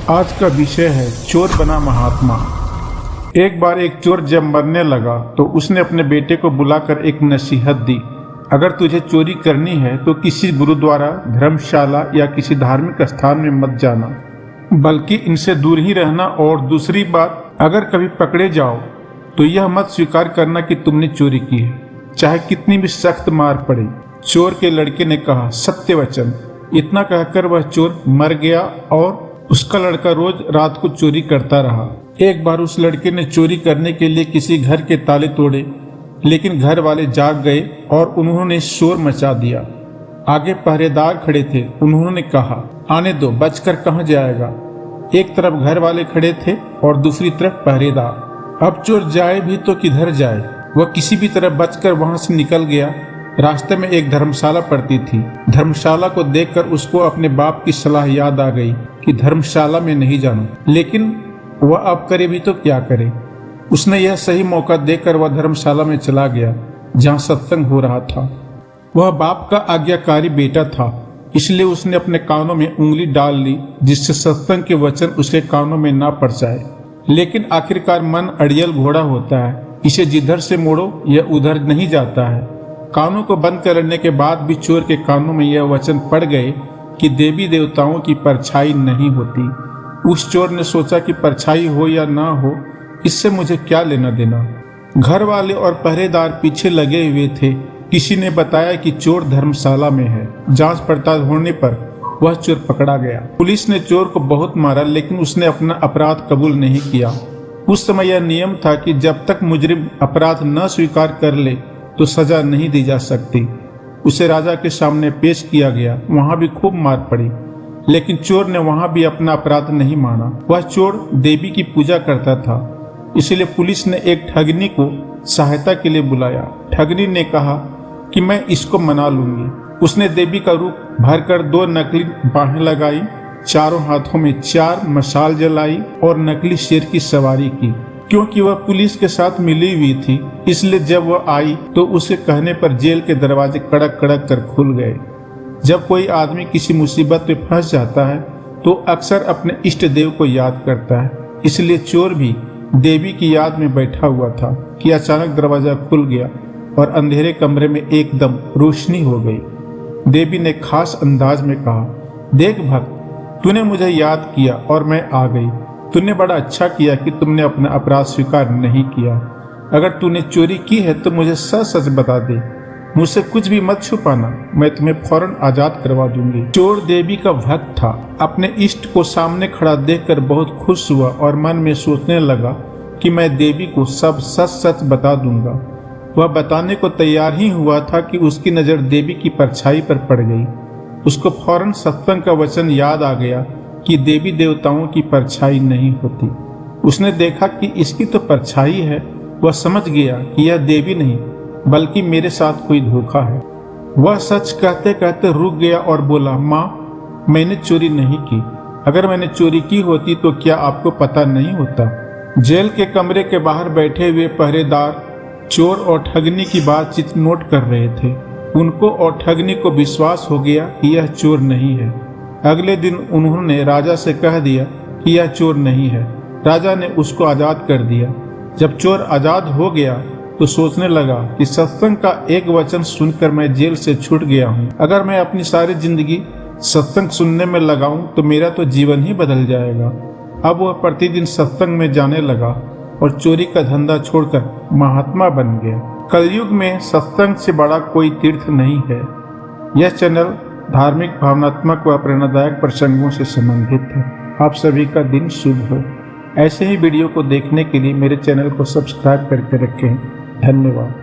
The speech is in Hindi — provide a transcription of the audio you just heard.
आज का विषय है चोर बना महात्मा। एक बार एक चोर जब मरने लगा तो उसने अपने बेटे को बुलाकर एक नसीहत दी। अगर तुझे चोरी करनी है तो किसी गुरुद्वारा, धर्मशाला या किसी धार्मिक स्थान में मत जाना, बल्कि इनसे दूर ही रहना। और दूसरी बात, अगर कभी पकड़े जाओ तो यह मत स्वीकार करना कि तुमने चोरी की है, चाहे कितनी भी सख्त मार पड़े। चोर के लड़के ने कहा, सत्य वचन। इतना कहकर वह चोर मर गया और उसका लड़का रोज रात को चोरी करता रहा। एक बार उस लड़के ने चोरी करने के लिए किसी घर के ताले तोड़े, लेकिन घर वाले जाग गए और उन्होंने शोर मचा दिया। आगे पहरेदार खड़े थे। उन्होंने कहा, आने दो, बचकर कहाँ जाएगा। एक तरफ घर वाले खड़े थे और दूसरी तरफ पहरेदार। अब चोर जाए भी तो किधर जाए। वह किसी भी तरह बचकर वहां से निकल गया। रास्ते में एक धर्मशाला पड़ती थी। धर्मशाला को देखकर उसको अपने बाप की सलाह याद आ गई कि धर्मशाला में नहीं जाना, लेकिन वह अब करे भी तो क्या करे। उसने यह सही मौका देखकर वह धर्मशाला में चला गया जहां सत्संग हो रहा था। वह बाप का आज्ञाकारी बेटा था, इसलिए उसने अपने कानों में उंगली डाल ली जिससे सत्संग के वचन उसके कानों में ना पड़ जाए। लेकिन आखिरकार मन अड़ियल घोड़ा होता है, इसे जिधर से मोड़ो यह उधर नहीं जाता है। कानों को बंद करने के बाद भी चोर के कानों में यह वचन पड़ गए कि देवी देवताओं की परछाई नहीं होती। उस चोर ने सोचा कि परछाई हो या ना हो, इससे मुझे क्या लेना देना। घर वाले और पहरेदार पीछे लगे हुए थे। किसी ने बताया कि चोर धर्मशाला में है। जांच पड़ताल होने पर वह चोर पकड़ा गया। पुलिस ने चोर को बहुत मारा, लेकिन उसने अपना अपराध कबूल नहीं किया। उस समय यह नियम था कि जब तक मुजरिम अपराध न स्वीकार कर ले तो सजा नहीं दी जा सकती। उसे राजा के सामने पेश किया गया। वहां भी खूब मार पड़ी, लेकिन चोर ने वहां भी अपना अपराध नहीं माना। वह चोर देवी की पूजा करता था, इसलिए पुलिस ने एक ठगनी को सहायता के लिए बुलाया। ठगनी ने कहा कि मैं इसको मना लूंगी। उसने देवी का रूप भरकर 2 नकली बाहें लगाई, चारों हाथों में 4 मशाल जलाई और नकली शेर की सवारी की। क्योंकि वह पुलिस के साथ मिली हुई थी, इसलिए जब वह आई तो उसके कहने पर जेल के दरवाजे कड़क कड़क कर खुल गए। जब कोई आदमी किसी मुसीबत में फंस जाता है तो अक्सर अपने इष्ट देव को याद करता है। इसलिए चोर भी देवी की याद में बैठा हुआ था कि अचानक दरवाजा खुल गया और अंधेरे कमरे में एकदम रोशनी हो गई। देवी ने खास अंदाज में कहा, देख भक्त, तूने मुझे याद किया और मैं आ गई। तूने बड़ा अच्छा किया कि तुमने अपना अपराध स्वीकार नहीं किया। अगर तूने चोरी की है तो मुझे सच सच बता दे, मुझसे कुछ भी मत छुपाना, मैं तुम्हें फौरन आजाद करवा दूंगी। चोर देवी का भक्त था। अपने इष्ट को सामने खड़ा देखकर बहुत खुश हुआ और मन में सोचने लगा कि मैं देवी को सब सच सच बता दूंगा। वह बताने को तैयार ही हुआ था कि उसकी नजर देवी की परछाई पर पड़ गई। उसको फौरन सत्संग का वचन याद आ गया कि देवी देवताओं की परछाई नहीं होती। उसने देखा कि इसकी तो परछाई है। वह समझ गया कि यह देवी नहीं बल्कि मेरे साथ कोई धोखा है। वह सच कहते कहते रुक गया और बोला, माँ, मैंने चोरी नहीं की। अगर मैंने चोरी की होती तो क्या आपको पता नहीं होता। जेल के कमरे के बाहर बैठे हुए पहरेदार चोर और ठगनी की बातचीत नोट कर रहे थे। उनको और ठगनी को विश्वास हो गया कि यह चोर नहीं है। अगले दिन उन्होंने राजा से कह दिया कि यह चोर नहीं है। राजा ने उसको आज़ाद कर दिया। जब चोर आज़ाद हो गया तो सोचने लगा कि सत्संग का एक वचन सुनकर मैं जेल से छूट गया हूँ। अगर मैं अपनी सारी जिंदगी सत्संग सुनने में लगाऊं तो मेरा तो जीवन ही बदल जाएगा। अब वह प्रतिदिन सत्संग में जाने लगा और चोरी का धंधा छोड़कर महात्मा बन गया। कलयुग में सत्संग से बड़ा कोई तीर्थ नहीं है। यह चैनल धार्मिक, भावनात्मक व प्रेरणादायक प्रसंगों से संबंधित है। आप सभी का दिन शुभ हो। ऐसे ही वीडियो को देखने के लिए मेरे चैनल को सब्सक्राइब करके रखें। धन्यवाद।